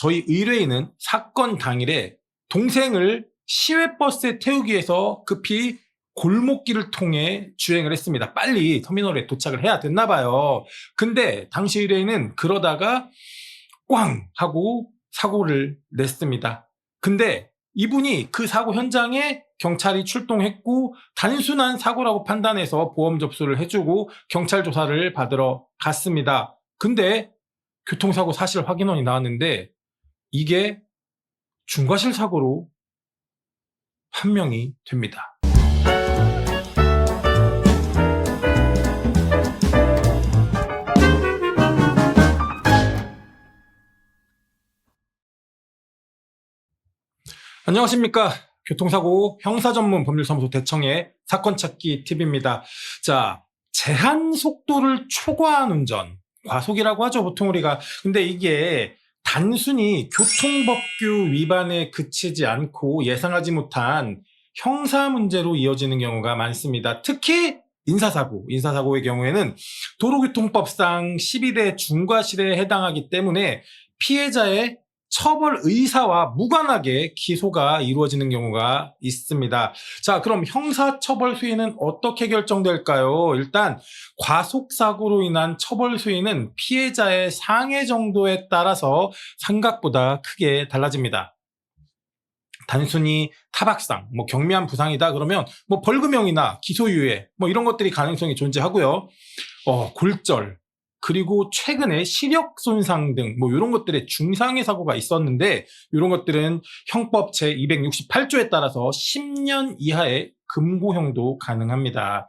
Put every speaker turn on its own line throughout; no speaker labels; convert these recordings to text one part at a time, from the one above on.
저희 의뢰인은 사건 당일에 동생을 시외버스에 태우기 위해서 급히 골목길을 통해 주행을 했습니다. 빨리 터미널에 도착을 해야 됐나 봐요. 근데 당시 의뢰인은 그러다가 꽝 하고 사고를 냈습니다. 근데 이분이 그 사고 현장에 경찰이 출동했고 단순한 사고라고 판단해서 보험 접수를 해주고 경찰 조사를 받으러 갔습니다. 근데 교통사고 사실 확인원이 나왔는데 이게 중과실 사고로 판명이 됩니다. 안녕하십니까. 교통사고 형사전문 법률사무소 대청의 사건찾기 팁입니다. 자, 제한 속도를 초과한 운전, 과속이라고 하죠, 보통 우리가. 근데 이게 단순히 교통법규 위반에 그치지 않고 예상하지 못한 형사 문제로 이어지는 경우가 많습니다. 특히 인사사고의 경우에는 도로교통법상 12대 중과실에 해당하기 때문에 피해자의 처벌 의사와 무관하게 기소가 이루어지는 경우가 있습니다. 자, 그럼 형사처벌 수위는 어떻게 결정될까요? 일단 과속사고로 인한 처벌 수위는 피해자의 상해 정도에 따라서 생각보다 크게 달라집니다. 단순히 타박상, 경미한 부상이다 그러면 벌금형이나 기소유예 이런 것들이 가능성이 존재하고요. 골절, 그리고 최근에 시력 손상 등 이런 것들의 중상해 사고가 있었는데 이런 것들은 형법 제268조에 따라서 10년 이하의 금고형도 가능합니다.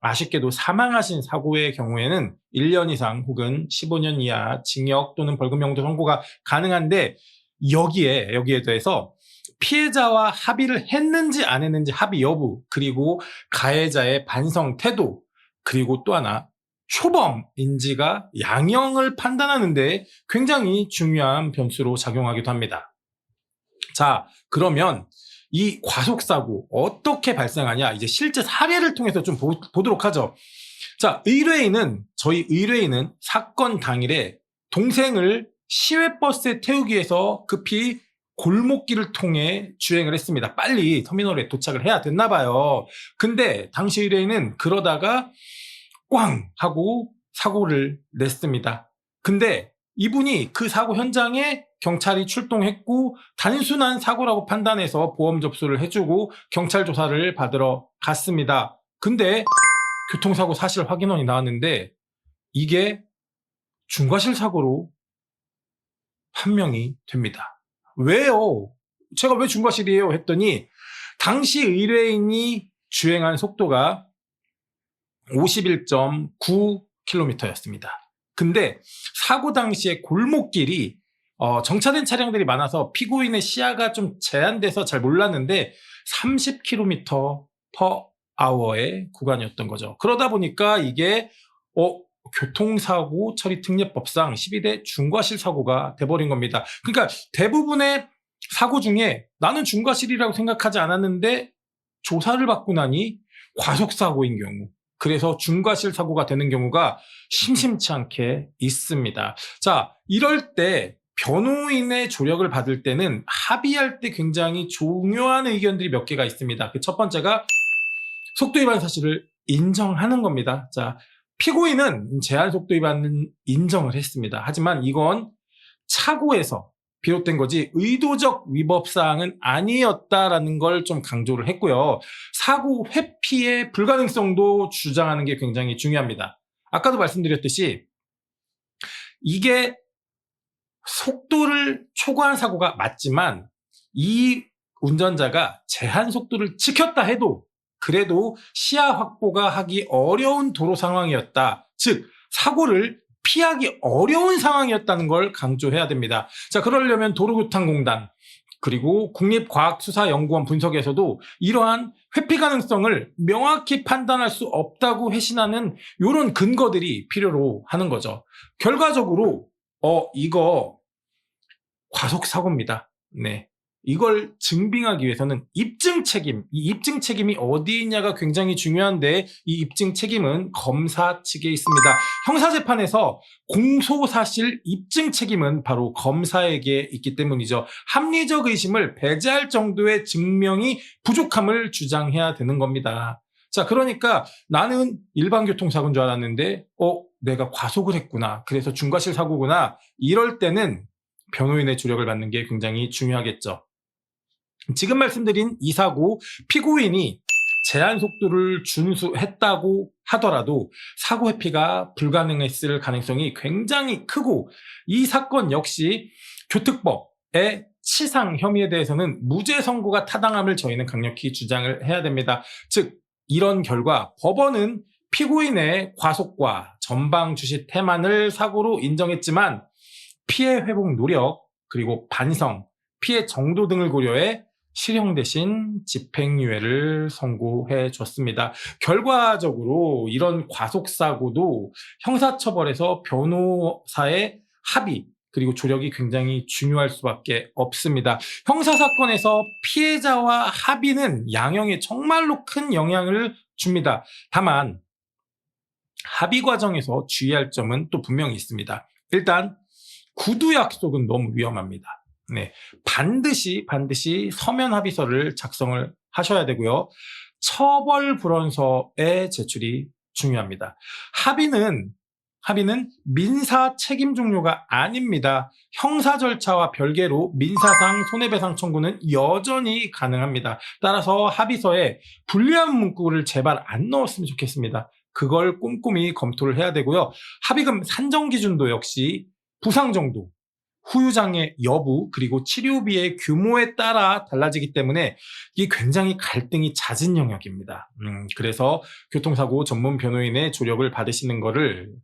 아쉽게도 사망하신 사고의 경우에는 1년 이상 혹은 15년 이하 징역 또는 벌금형도 선고가 가능한데 여기에 대해서 피해자와 합의를 했는지 안 했는지 합의 여부, 그리고 가해자의 반성 태도, 그리고 또 하나 초범인지가 양형을 판단하는데 굉장히 중요한 변수로 작용하기도 합니다. 자, 그러면 이 과속사고 어떻게 발생하냐, 이제 실제 사례를 통해서 좀 보도록 하죠. 자, 저희 의뢰인은 사건 당일에 동생을 시외버스에 태우기 위해서 급히 골목길을 통해 주행을 했습니다. 빨리 터미널에 도착을 해야 됐나 봐요. 근데 당시 의뢰인은 그러다가 꽝 하고 사고를 냈습니다. 근데 이분이 그 사고 현장에 경찰이 출동했고 단순한 사고라고 판단해서 보험 접수를 해주고 경찰 조사를 받으러 갔습니다. 근데 교통사고 사실 확인원이 나왔는데 이게 중과실 사고로 판명이 됩니다. 왜요? 제가 왜 중과실이에요? 했더니 당시 의뢰인이 주행한 속도가 51.9km였습니다. 근데 사고 당시에 골목길이 정차된 차량들이 많아서 피고인의 시야가 좀 제한돼서 잘 몰랐는데 30km/h의 구간이었던 거죠. 그러다 보니까 이게 교통사고 처리 특례법상 12대 중과실 사고가 돼버린 겁니다. 그러니까 대부분의 사고 중에 나는 중과실이라고 생각하지 않았는데 조사를 받고 나니 과속사고인 경우, 그래서 중과실 사고가 되는 경우가 심심치 않게 있습니다. 자, 이럴 때 변호인의 조력을 받을 때는 합의할 때 굉장히 중요한 의견들이 몇 개가 있습니다. 그 첫 번째가 속도 위반 사실을 인정하는 겁니다. 자, 피고인은 제한 속도 위반은 인정을 했습니다. 하지만 이건 착오에서 비롯된 거지 의도적 위법 사항은 아니었다라는 걸 좀 강조를 했고요. 사고 회피의 불가능성도 주장하는 게 굉장히 중요합니다. 아까도 말씀드렸듯이 이게 속도를 초과한 사고가 맞지만 이 운전자가 제한 속도를 지켰다 해도 그래도 시야 확보가 하기 어려운 도로 상황이었다. 즉 사고를 피하기 어려운 상황이었다는 걸 강조해야 됩니다. 자, 그러려면 도로교통공단 그리고 국립과학수사연구원 분석에서도 이러한 회피 가능성을 명확히 판단할 수 없다고 회신하는 이런 근거들이 필요로 하는 거죠. 결과적으로 이거 과속사고입니다. 네. 이걸 증빙하기 위해서는 입증 책임, 이 입증 책임이 어디 있냐가 굉장히 중요한데 이 입증 책임은 검사 측에 있습니다. 형사재판에서 공소사실 입증 책임은 바로 검사에게 있기 때문이죠. 합리적 의심을 배제할 정도의 증명이 부족함을 주장해야 되는 겁니다. 자, 그러니까 나는 일반 교통사고인 줄 알았는데 내가 과속을 했구나. 그래서 중과실 사고구나. 이럴 때는 변호인의 조력을 받는 게 굉장히 중요하겠죠. 지금 말씀드린 이 사고, 피고인이 제한 속도를 준수했다고 하더라도 사고 회피가 불가능했을 가능성이 굉장히 크고, 이 사건 역시 교특법의 치상 혐의에 대해서는 무죄 선고가 타당함을 저희는 강력히 주장을 해야 됩니다. 즉 이런 결과 법원은 피고인의 과속과 전방 주시 태만을 사고로 인정했지만 피해 회복 노력, 그리고 반성, 피해 정도 등을 고려해 실형 대신 집행유예를 선고해 줬습니다. 결과적으로 이런 과속사고도 형사처벌에서 변호사의 합의 그리고 조력이 굉장히 중요할 수밖에 없습니다. 형사사건에서 피해자와 합의는 양형에 정말로 큰 영향을 줍니다. 다만 합의 과정에서 주의할 점은 또 분명히 있습니다. 일단 구두 약속은 너무 위험합니다. 네, 반드시 서면 합의서를 작성을 하셔야 되고요. 처벌 불원서의 제출이 중요합니다. 합의는 민사 책임 종료가 아닙니다. 형사 절차와 별개로 민사상 손해배상 청구는 여전히 가능합니다. 따라서 합의서에 불리한 문구를 제발 안 넣었으면 좋겠습니다. 그걸 꼼꼼히 검토를 해야 되고요. 합의금 산정 기준도 역시 부상 정도, 후유장애 여부, 그리고 치료비의 규모에 따라 달라지기 때문에 이게 굉장히 갈등이 잦은 영역입니다. 그래서 교통사고 전문 변호인의 조력을 받으시는 거를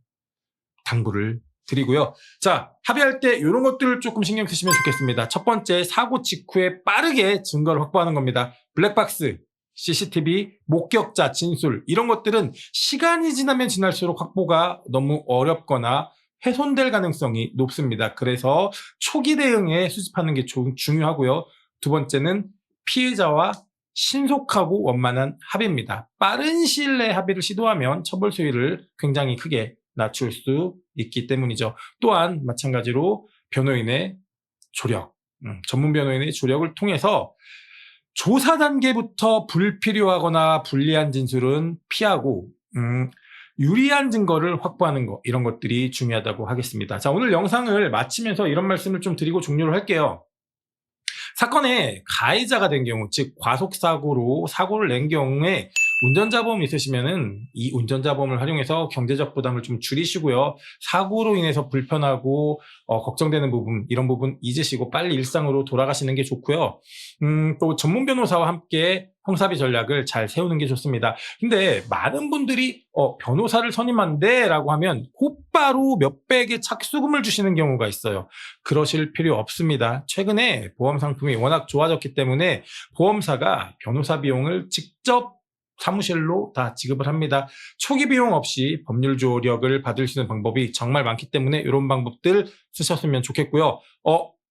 당부를 드리고요. 자, 합의할 때 이런 것들을 조금 신경 쓰시면 좋겠습니다. 첫 번째, 사고 직후에 빠르게 증거를 확보하는 겁니다. 블랙박스, CCTV, 목격자, 진술, 이런 것들은 시간이 지나면 지날수록 확보가 너무 어렵거나 훼손될 가능성이 높습니다. 그래서 초기 대응에 수집하는 게 중요하고요. 두 번째는 피해자와 신속하고 원만한 합의입니다. 빠른 시일 내에 합의를 시도하면 처벌 수위를 굉장히 크게 낮출 수 있기 때문이죠. 또한 마찬가지로 변호인의 조력, 전문 변호인의 조력을 통해서 조사 단계부터 불필요하거나 불리한 진술은 피하고 유리한 증거를 확보하는 것, 이런 것들이 중요하다고 하겠습니다. 자, 오늘 영상을 마치면서 이런 말씀을 좀 드리고 종료를 할게요. 사건의 가해자가 된 경우, 즉 과속사고로 사고를 낸 경우에 운전자보험 있으시면은 이 운전자보험을 활용해서 경제적 부담을 좀 줄이시고요. 사고로 인해서 불편하고 걱정되는 부분, 이런 부분 잊으시고 빨리 일상으로 돌아가시는 게 좋고요. 또 전문 변호사와 함께 형사비 전략을 잘 세우는 게 좋습니다. 근데 많은 분들이 변호사를 선임한대 라고 하면 곧바로 몇백의 착수금을 주시는 경우가 있어요. 그러실 필요 없습니다. 최근에 보험 상품이 워낙 좋아졌기 때문에 보험사가 변호사 비용을 직접 사무실로 다 지급을 합니다. 초기 비용 없이 법률 조력을 받을 수 있는 방법이 정말 많기 때문에 이런 방법들 쓰셨으면 좋겠고요.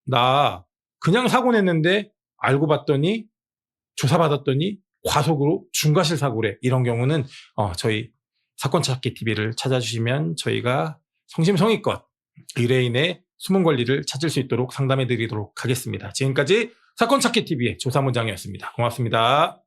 나 그냥 사고 냈는데 알고 봤더니 조사받았더니 과속으로 중과실 사고래. 이런 경우는 저희 사건 찾기 TV를 찾아주시면 저희가 성심성의껏 의뢰인의 숨은 권리를 찾을 수 있도록 상담해 드리도록 하겠습니다. 지금까지 사건 찾기 TV의 조사문장이었습니다. 고맙습니다.